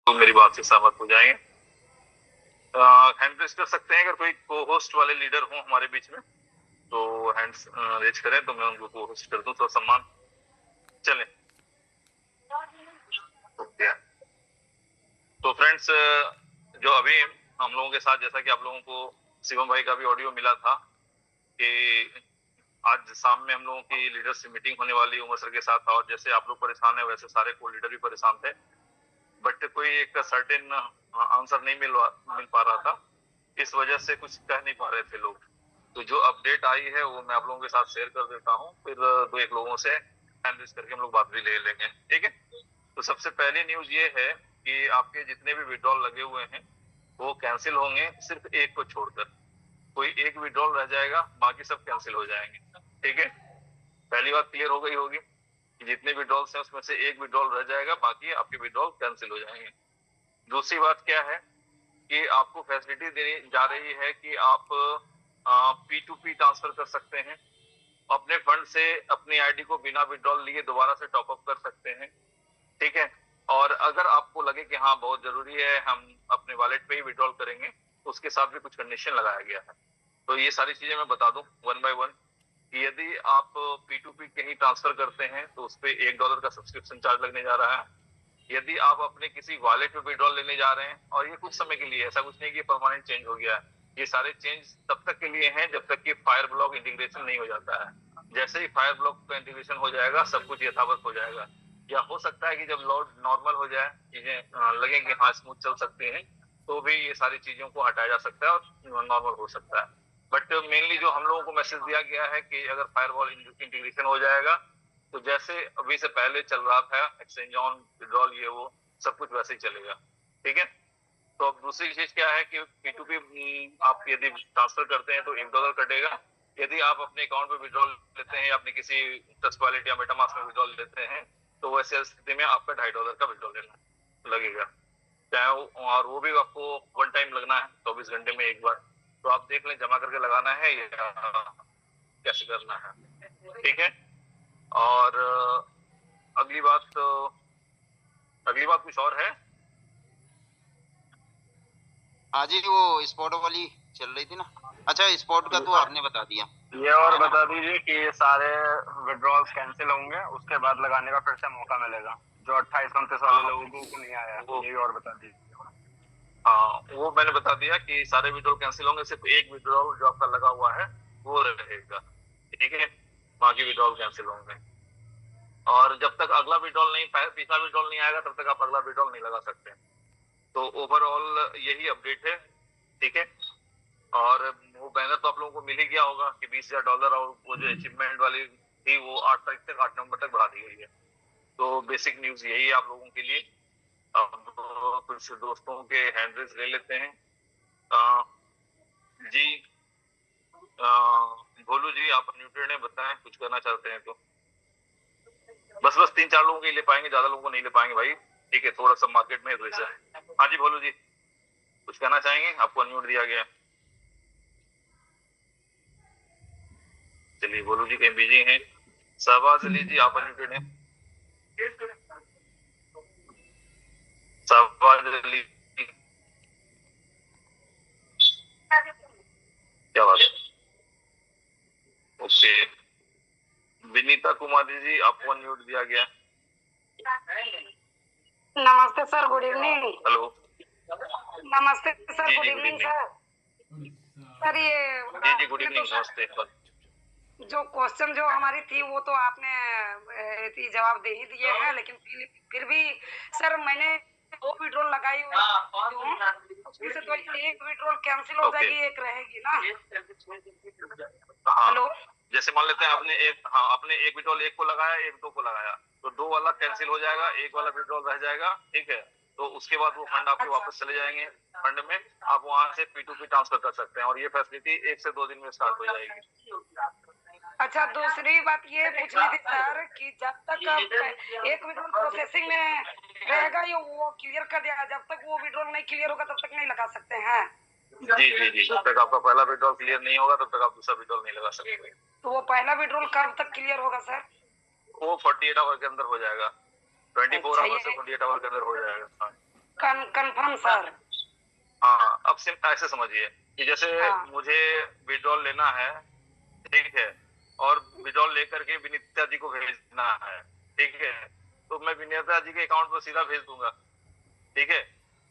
तो मेरी बात से सहमत हो जाएंगे। हैंड रेज कर सकते हैं, अगर कोई को होस्ट वाले लीडर हो हमारे बीच में तो हैंड्स रेज करें तो मैं उनको को होस्ट कर दूं, तो सम्मान चले। ओके। तो फ्रेंड्स, जो अभी हम लोगों के साथ, जैसा कि आप लोगों को शिवम भाई का भी ऑडियो मिला था कि आज शाम में हम लोगों की लीडरशिप मीटिंग होने वाली उमर सर के साथ, और जैसे आप लोग परेशान है वैसे सारे को लीडर भी परेशान थे, बट कोई एक सर्टेन आंसर नहीं मिल पा रहा था, इस वजह से कुछ कह नहीं पा रहे थे लोग। तो जो अपडेट आई है वो मैं आप लोगों के साथ शेयर कर देता हूँ, फिर दो एक लोगों से एनालिसिस करके हम लोग बात भी ले लेंगे, ठीक है। तो सबसे पहली न्यूज ये है कि आपके जितने भी विड्रॉल लगे हुए हैं वो कैंसिल होंगे, सिर्फ एक को छोड़कर। कोई एक विड्रॉल रह जाएगा, बाकी सब कैंसिल हो जाएंगे, ठीक है। पहली बात क्लियर हो गई होगी कि जितने विड्रॉल्स हैं उसमें से एक विड्रॉल रह जाएगा, बाकी आपके विड्रॉल कैंसिल हो जाएंगे। दूसरी बात क्या है कि आपको फैसिलिटी देनी जा रही है कि आप P2P ट्रांसफर कर सकते हैं, अपने फंड से अपनी आईडी को बिना विड्रॉल लिए दोबारा से टॉपअप कर सकते हैं, ठीक है। और अगर आपको लगे कि हाँ बहुत जरूरी है हम अपने वॉलेट पे ही विड्रॉल करेंगे, तो उसके साथ भी कुछ कंडीशन लगाया गया है। तो ये सारी चीजें मैं बता दूं वन बाय वन कि यदि आप P2P कहीं ट्रांसफर करते हैं तो उस पर $1 का सब्सक्रिप्शन चार्ज लगने जा रहा है। यदि आप अपने किसी वॉलेट में विड्रॉल लेने जा रहे हैं, और ये कुछ समय के लिए, ऐसा कुछ नहीं कि परमानेंट चेंज हो गया है, ये सारे चेंज तब तक के लिए हैं जब तक कि फायर ब्लॉक इंटीग्रेशन नहीं हो जाता है। जैसे ही फायर ब्लॉक का इंटीग्रेशन हो जाएगा सब कुछ यथावत हो जाएगा, या हो सकता है कि जब लोड नॉर्मल हो जाए, चीजें लगे कि हाँ स्मूथ चल सकते हैं, तो भी ये सारी चीजों को हटाया जा सकता है और नॉर्मल हो सकता है। बट मेनली जो हम लोगों को मैसेज दिया गया है कि अगर फायरवॉल इंटीग्रेशन हो जाएगा तो जैसे अभी से पहले चल रहा था एक्सचेंज ऑन विड्रॉल ये वो सब कुछ वैसे ही चलेगा, ठीक है। तो अब दूसरी चीज क्या है कि P2P आप यदि ट्रांसफर करते हैं तो $1 कटेगा। यदि आप अपने अकाउंट में विड्रॉल लेते हैं या अपने किसी ट्रस्ट वॉलेट या मेटामास्क में विड्रॉल लेते हैं तो वैसे स्थिति में आपका $2.5 का विड्रॉल लेना लगेगा, चाहे और वो भी आपको वन टाइम लगना है 24 घंटे में एक बार। तो आप देख लें जमा करके लगाना है या कैसे करना है, ठीक है। और अगली बात कुछ और है। हाँ जी, वो स्पॉट वाली चल रही थी ना। अच्छा, स्पॉट का तो आपने बता दिया। ये और बता दीजिए कि ये सारे विड्रॉल्स कैंसिल होंगे, उसके बाद लगाने का फिर से मौका मिलेगा, जो 28-29 वाले लोगों को नहीं आया ये और बता दीजिए। हाँ वो मैंने बता दिया कि सारे विड्रॉल कैंसिल होंगे, सिर्फ एक विड्रॉल जो आपका लगा हुआ है वो रहेगा, ठीक है। बाकी विड्रॉल कैंसिल होंगे, और जब तक अगला विड्रॉल नहीं, पिछला विड्रॉल नहीं आएगा तब तक आप अगला विड्रॉल नहीं लगा सकते। तो ओवरऑल यही अपडेट है, ठीक है। और वो बैनर तो आप लोगों को मिल ही गया होगा कि $20,000, और वो जो अचीवमेंट वाली थी वो 8 नवंबर तक बढ़ा दी गई है। तो बेसिक न्यूज यही है आप लोगों के लिए। अब कुछ दोस्तों के हैंडल्स ले लेते हैं। जी भोलू जी आप न्यूट्रेन है, बताएं कुछ करना चाहते हैं तो। बस 3-4 लोगों के ले पाएंगे, ज्यादा लोगों को नहीं ले पाएंगे भाई, ठीक है, थोड़ा सा मार्केट में वैसा है। हाँ जी भोलू जी कुछ कहना चाहेंगे, आपको अनम्यूट दिया गया। चलिए भोलू जी कहीं बिजी हैं। शहबाज अली जी आप अनम्यूटेड हैं। शहबाज अली क्या बात है, ओके। विनीता कुमारी जी आपको अनम्यूट दिया गया। नमस्ते सर, गुड इवनिंग। हेलो नमस्ते sir, good evening sir. Sir जी जी गुड इवनिंग, नमस्ते। जो क्वेश्चन जो हमारी थी वो तो आपने जवाब दे ही दिए हैं, लेकिन फिर भी सर मैंने 2 विड्रॉल लगाई हुई हूँ, उसमें से तो एक विड्रॉल कैंसिल हो जाएगी, एक रहेगी ना। हेलो, जैसे मान लेते हैं आपने एक विड्रॉल एक को लगाया, एक दो को लगाया, तो 2 वाला कैंसिल हो जाएगा, एक वाला विड्रॉल रह जाएगा, ठीक है। तो उसके बाद वो फंड आपके वापस चले जाएंगे फंड में, आप वहां से P2P ट्रांसफर कर सकते हैं, और ये फैसिलिटी 1 से 2 दिन में स्टार्ट हो जाएगी। अच्छा, दूसरी बात ये पूछनी थी सर कि जब तक एक विड्रॉल प्रोसेसिंग में रहेगा ये वो क्लियर कर दिया, जब तक वो विड्रॉल नहीं क्लियर होगा तब तक नहीं लगा सकते हैं। जी जी जी, जब तक आपका पहला विड्रॉल क्लियर नहीं होगा तब तक आप दूसरा विड्रॉल नहीं लगा सकते। तो वो पहला विड्रॉल कब तक क्लियर होगा सर? वो 48 आवर के अंदर हो जाएगा, 24 आवर से 48 आवर के अंदर हो जाएगा। Confirm sir. हाँ, अब ऐसे समझिए कि जैसे हाँ। मुझे विड्रॉल लेना है, ठीक है, और विड्रॉल लेकर के विनीता जी को भेजना है, ठीक है, तो मैं विनीता जी के अकाउंट पर सीधा भेज दूंगा, ठीक है,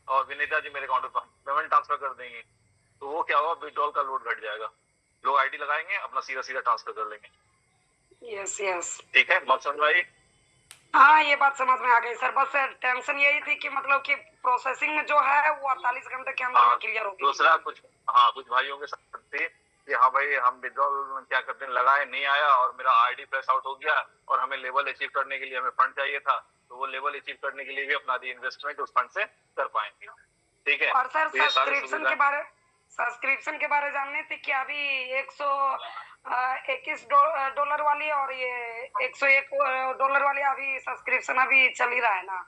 और विनीता जी मेरे अकाउंट पर पेमेंट ट्रांसफर कर देंगे, तो वो क्या होगा, विड्रॉल का लोड घट जाएगा, लोग आईडी लगाएंगे, अपना सीधा सीधा ट्रांसफर कर लेंगे। Yes yes. ठीक है, बात समझ में आई? हाँ, ये बात समझ में आ गई सर। बस टेंशन यही थी कि मतलब कि प्रोसेसिंग जो है वो 48 घंटे के अंदर में क्लियर होगी। दूसरा कुछ भाइयों के साथ थी कि हाँ भाई, हम विड्रॉल क्या करते हैं, लगाए नहीं आया और मेरा आईडी फ्लैश आउट हो गया और हमें लेवल अचीव करने के लिए हमें फंड चाहिए था, तो वो लेवल अचीव करने के लिए भी अपना इन्वेस्टमेंट उस फंड से कर पाएंगे। ठीक है, और सर तो ये सारी सब्सक्रिप्शन के बारे जानने थे कि अभी 121 डॉलर वाली और ये 101 डॉलर वाली अभी सब्सक्रिप्शन अभी चल ही रहा है ना?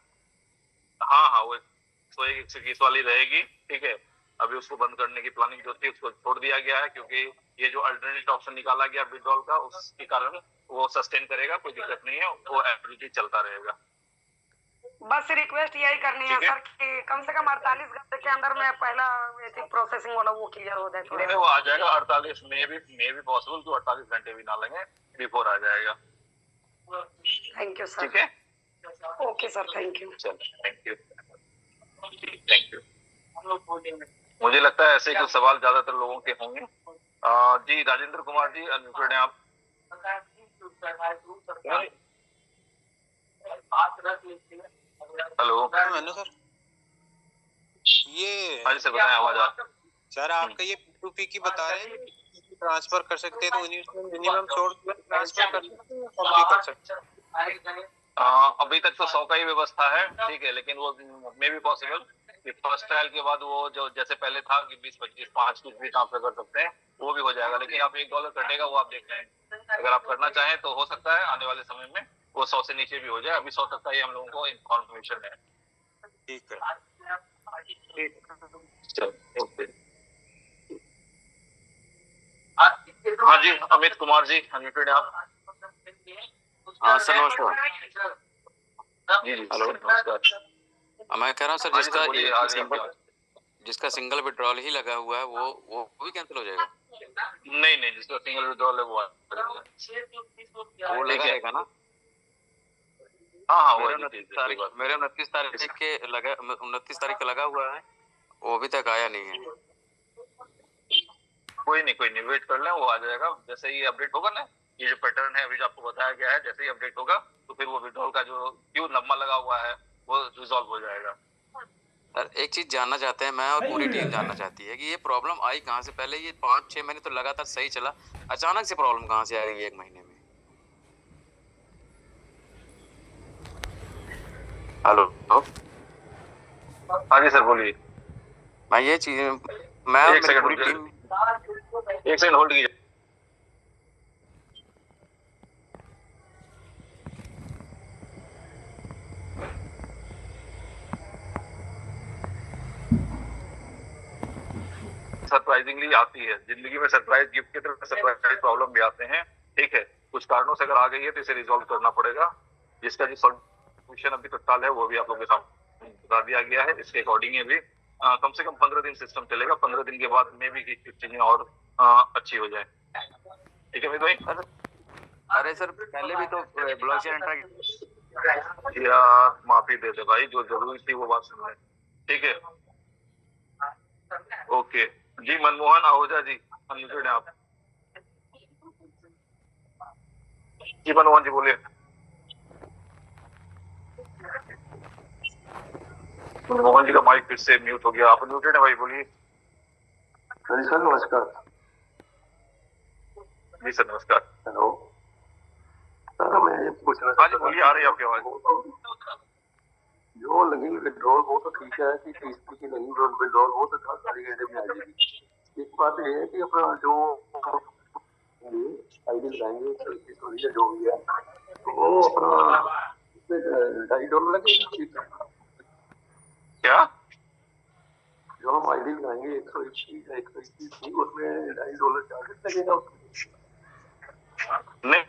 हाँ, वो 121 वाली रहेगी, ठीक है। अभी उसको बंद करने की प्लानिंग जो थी उसको छोड़ दिया गया है, क्योंकि ये जो अल्टरनेट ऑप्शन निकाला गया विड्रॉल का, उसके कारण वो सस्टेन करेगा, कोई दिक्कत नहीं है, वो एवरेज चलता रहेगा। बस रिक्वेस्ट यही करनी है सर कि कम से कम 48 घंटे के अंदर में पहला प्रोसेसिंग वाला वो क्लियर हो जाए। थोड़ा वो आ जाएगा, 48 में भी पॉसिबल, तो 48 घंटे भी ना लगे, बिफोर आ जाएगा। Thank you sir. ठीक है, ओके सर, थैंक यू। चलो, थैंक यू। मुझे लगता है ऐसे कुछ सवाल ज्यादातर लोगों के होंगे। जी राजेंद्र कुमार जी, अनम्यूटेड हैं आप। हेलो सर, ये हाँ जी सर, बताएं, आवाज आ। सर आपका ये P2P की बता रहे हैं ट्रांसफर कर सकते हैं, तो मिनिमम ट्रांसफर कर सकते हैं, कम भी कर सकते हैं। अभी तक तो 100 का ही व्यवस्था है, ठीक है, लेकिन वो मे भी पॉसिबल कि फर्स्ट ट्रायल के बाद वो जो जैसे पहले था कि 20, 25, 5 कुछ भी ट्रांसफर कर सकते हैं, वो भी हो जाएगा, लेकिन आप $1 कटेगा, वो आप देख रहे हैं। अगर आप करना चाहें तो हो सकता है आने वाले समय में वो 100 से नीचे भी हो जाए, अभी 100 तक का ही हम लोगों को इन्फॉर्मेशन है। ठीक है, चलो, ओके। हाँ जी, अमित कुमार जी, अनम्यूटेड हैं आप। हाँ सर, नमस्कार। जी हेलो, नमस्कार। मैं कह रहा हूँ सर, जिसका जिसका सिंगल विड्रॉल ही लगा हुआ है वो भी कैंसिल हो जाएगा? नहीं, जिसका सिंगल विड्रॉल है वो लगा रहेगा ना? हाँ, मेरे 29 तारीख का लगा हुआ है, वो अभी तक आया नहीं है। कोई नहीं, वेट कर लें, वो आ जाएगा। जैसे ही अपडेट होगा ना, ये जो पैटर्न है अभी जो आपको बताया गया है, जैसे ही अपडेट होगा तो फिर वो विड्रॉल का जो क्यों लंबा लगा हुआ है वो रिजॉल्व हो जाएगा। सर एक चीज जानना चाहते हैं, मैं और पूरी टीम जानना चाहती है कि ये प्रॉब्लम आई कहाँ से? पहले ये 5-6 महीने तो लगातार सही चला, अचानक से प्रॉब्लम कहाँ से आ गई 1 महीने में? हेलो, हाँ जी सर, बोलिए। मैं ये चीज मैं और मेरी पूरी टीम, एक सेकंड होल्ड कीजिए। सरप्राइजिंगली आती है जिंदगी में, सरप्राइज गिफ्ट की तरफ सरप्राइज प्रॉब्लम भी आते हैं, ठीक है। कुछ कारणों से अगर आ गई है तो इसे रिजॉल्व करना पड़ेगा, जिसका जो सॉल्यूशन अभी तत्काल है वो भी आप लोगों के सामने बता दिया गया है। इसके अकॉर्डिंग भी कम से कम 15 दिन सिस्टम चलेगा, 15 दिन के बाद में भी कुछ चीजें और अच्छी हो जाए। ठीक है अमित भाई? अरे सर पहले भी तो ब्लॉकचेन यार माफी दे दे भाई, जो जरूरी थी वो बात सुन ले, ठीक है। ओके जी, मनमोहन आहूजा जी, अनम्यूटेड हैं आप। जी मनमोहन जी बोलिए। मनमोहन जी का माइक फिर से म्यूट हो गया, आप अनम्यूटेड हैं भाई, बोलिए। सर नमस्कार। जी सर नमस्कार। हेलो सर, मैं ये पूछना हाँ जी बोलिए, आ रही है आपकी आवाज। जो लगी विड्रॉल वो तो ठीक है कि 30 की लगी विड्रॉल वो तो 48 घंटे में आ जाएगी। एक बात ये है कि अपना जो आईडी लगाएंगे जो भी है तो वो अपना $2.5 लगेगा। क्या? जो हम आईडी लगाएंगे 121 उसमें $2.5 चार्जेस लगेगा उसमें? नहीं,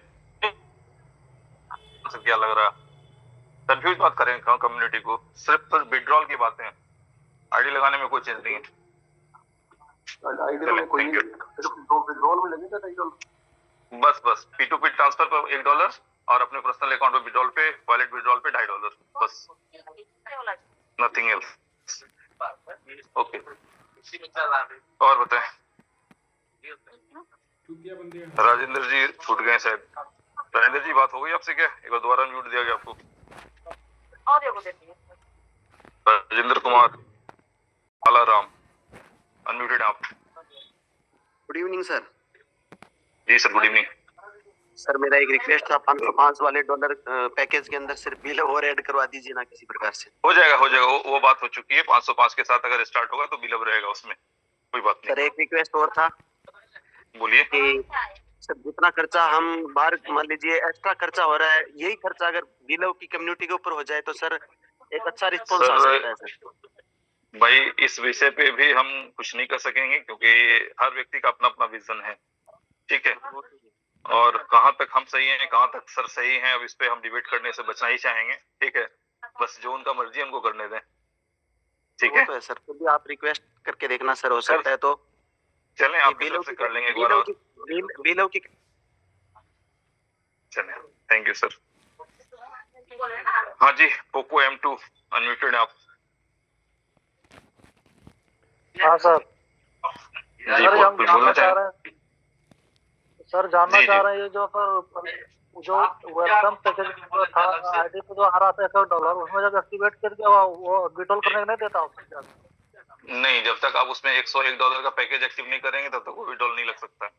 क्या लग रहा है, कंफ्यूज मत करें कम्युनिटी को, सिर्फ विड्रॉल की बातें हैं। आईडी लगाने में कोई चेंज नहीं है। आईडी में कोई सिर्फ विड्रॉल में लगेगा $2। बस P2P ट्रांसफर पर $1 और अपने पर्सनल अकाउंट पे विड्रॉल पे, वॉलेट विड्रॉल पे $2.5 बस, नथिंग एल्स। ओके, और बताएं। राजेंद्र जी छूट गए शायद। राजेंद्र जी बात हो गई आपसे क्या? एक बार दोबारा म्यूट दिया गया आपको। राजेंद्र कुमार बालाराम, अनम्यूटेड आप। Good evening sir. जी सर, गुड इवनिंग। सर मेरा एक रिक्वेस्ट था, 505 वाले डॉलर पैकेज के अंदर सिर्फ बिल और ऐड करवा दीजिए ना किसी प्रकार से। हो जाएगा वो बात हो चुकी है। 505 के साथ अगर स्टार्ट होगा तो बिल अब रहेगा, उसमें कोई बात नहीं। सर एक रिक्वेस्ट और था, बोलिए। कि सर जितना खर्चा हम बाहर मान लीजिए एक्स्ट्रा खर्चा हो रहा है, यही खर्चा अगर बिलो की कम्युनिटी के ऊपर हो जाए तो सर एक अच्छा रिस्पॉन्स आ सकता है सर। भाई इस विषय पे भी हम कुछ नहीं कर सकेंगे क्योंकि हर व्यक्ति का अपना अपना विजन है, ठीक है, और कहाँ तक हम सही हैं, कहाँ तक सर सही हैं, अब इस पे हम डिबेट करने से बचना ही चाहेंगे, ठीक है। बस जो उनका मर्जी है उनको करने दें, ठीक है। तो सर तो भी आप रिक्वेस्ट करके देखना सर, हो सकता है तो चलें, आपकी तरफ से कर लेंगे एक बार और। बिलों की चलें, थैंक यू सर। हाँ जी, पोको M2 अनम्यूटेड आप। हाँ सर। जी सर हम बोलना जानना चाह चाहें। रहे हैं, सर जानना जी, चाह जी। रहे हैं ये जो जो वेलकम पैकेज था आईडी पे जो आ रहा था $1, उसमें जब एक्टिवेट करके वो विड्रॉल करने को नहीं देता ऑप्शन क्या? नहीं, जब तक आप उसमें $101 का पैकेज एक्टिव नहीं करेंगे तब तक वो विड्रॉल नहीं लग सकता।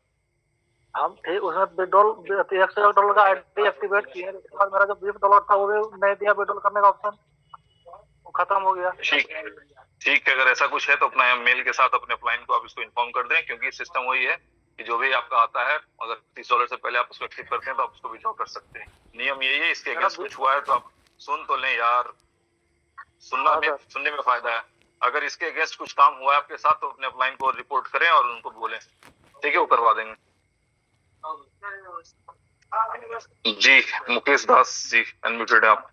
हम ठीक उसमें विड्रॉल $101 का आईडी एक्टिवेट किए, उसके बाद मेरा जो $20 था वो भी नहीं दिया विड्रॉल करने का ऑप्शन, वो खत्म हो गया। ठीक है, अगर ऐसा कुछ है तो अपना मेल के साथ अपने अपलाइन को आप इसको इन्फॉर्म कर दें, क्योंकि सिस्टम वही है कि जो भी आपका आता है अगर $30 से पहले आप उसको एक्टिव करते हैं तो आप उसको विड्रॉ कर सकते हैं। नियम यही है। इसके अगेंस्ट कुछ हुआ है तो आप सुन तो लें यार, सुनने में फायदा है। अगर इसके अगेंस्ट कुछ काम हुआ है आपके साथ तो अपने अपलाइन को रिपोर्ट करें और उनको बोलें, ठीक है, वो करवा देंगे। जी मुकेश दास जी अनम्यूटेड है आप।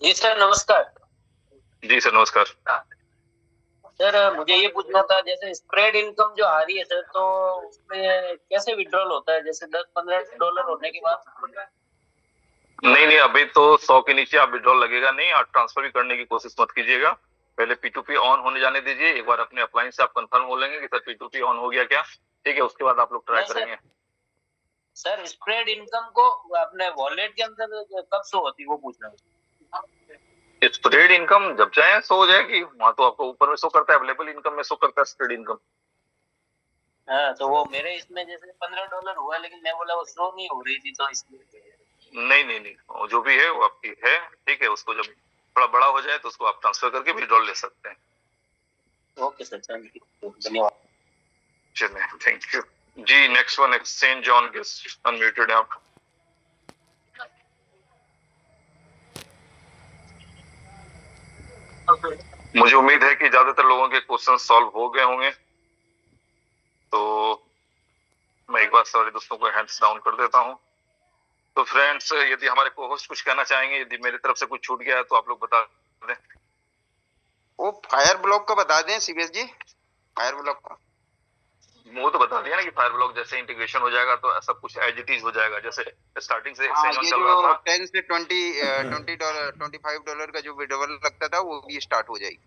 जी सर नमस्कार। जी सर नमस्कार। सर मुझे ये पूछना था, जैसे स्प्रेड इनकम जो आ रही है सर, तो उसमें कैसे विड्रॉल होता है? जैसे $10-15 होने के बाद? नहीं, अभी तो 100 के नीचे आप विड्रॉल लगेगा नहीं। आप ट्रांसफर भी करने की कोशिश मत कीजिएगा, पहले P2P ऑन होने जाने दीजिए। एक बार अपने अपलाइन से आप कंफर्म हो लेंगे कि सर P2P ऑन हो गया क्या, ठीक है, उसके बाद आप लोग ट्राई करेंगे। सर स्प्रेड इनकम को अपने वॉलेट के अंदर कब शो होती है वो पूछना है। स्प्रेड इनकम जब चाहे शो हो जाएगी, वहां तो आपको ऊपर में शो करता है, अवेलेबल इनकम में शो करता है स्प्रेड इनकम। हाँ तो वो मेरे इसमें जैसे $15 हुआ, लेकिन मैं बोला वो शो नहीं हो रही थी तो इसलिए। नहीं, वो जो भी है वो आपकी है, ठीक है। उसको जब थोड़ा बड़ा हो जाए तो उसको आप ट्रांसफर करके विड्रॉल ले सकते हैं। ओके सर, थैंक यू, धन्यवाद। चलिए, thank you ji. Next one exchange on guest unmuted है आप। मुझे उम्मीद है कि ज्यादातर लोगों के क्वेश्चन सॉल्व हो गए होंगे, तो मैं एक बार सारे दोस्तों को हैंड्स डाउन कर देता हूं। तो फ्रेंड्स, यदि हमारे को होस्ट कुछ कहना चाहेंगे, यदि मेरी तरफ से कुछ छूट गया है तो आप लोग बता दें। वो फायर ब्लॉक का बता दें सीबीएस जी, फायर ब्लॉक का। वो तो बता दिया ना कि फायर ब्लॉक जैसे इंटीग्रेशन हो जाएगा तो सब कुछ एज इट इज हो जाएगा, जैसे स्टार्टिंग से एक्सचेंज ऑन चल रहा था। 10 से $25 का जो विड्रॉल लगता था वो भी स्टार्ट हो जाएगी।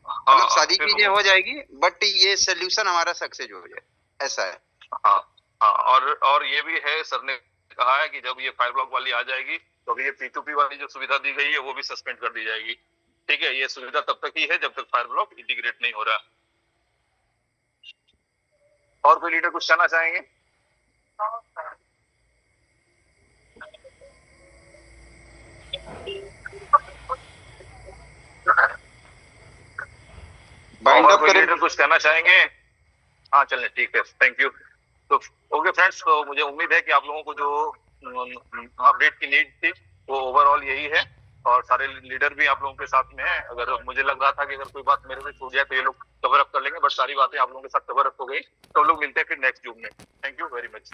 मतलब सारी चीजें हो जाएगी, बट ये सोल्यूशन हमारा सक्सेस हो जाए, ऐसा है। हाँ, और ये भी है, सर ने कहा है कि जब ये फायर ब्लॉक वाली आ जाएगी तो अभी ये P2P वाली जो सुविधा दी गई है वो भी सस्पेंड कर दी जाएगी, ठीक है। ये सुविधा तब तक ही है जब तक फायर ब्लॉक इंटीग्रेट नहीं हो रहा। और कोई लीडर कुछ कहना चाहेंगे? बाइंड और अप कोई करें। लीडर कुछ कहना चाहेंगे? हाँ चलें, ठीक है, थैंक यू। तो ओके फ्रेंड्स, तो मुझे उम्मीद है कि आप लोगों को जो अपडेट की नीड थी वो ओवरऑल यही है, और सारे लीडर भी आप लोगों के साथ में है। अगर मुझे लग रहा था कि अगर कोई बात मेरे से छूट जाए तो ये लोग कवर अप कर लेंगे, बट सारी बातें आप लोगों के साथ कवर अप हो गई। तो हम लोग मिलते हैं फिर नेक्स्ट जूम में। Thank you very much.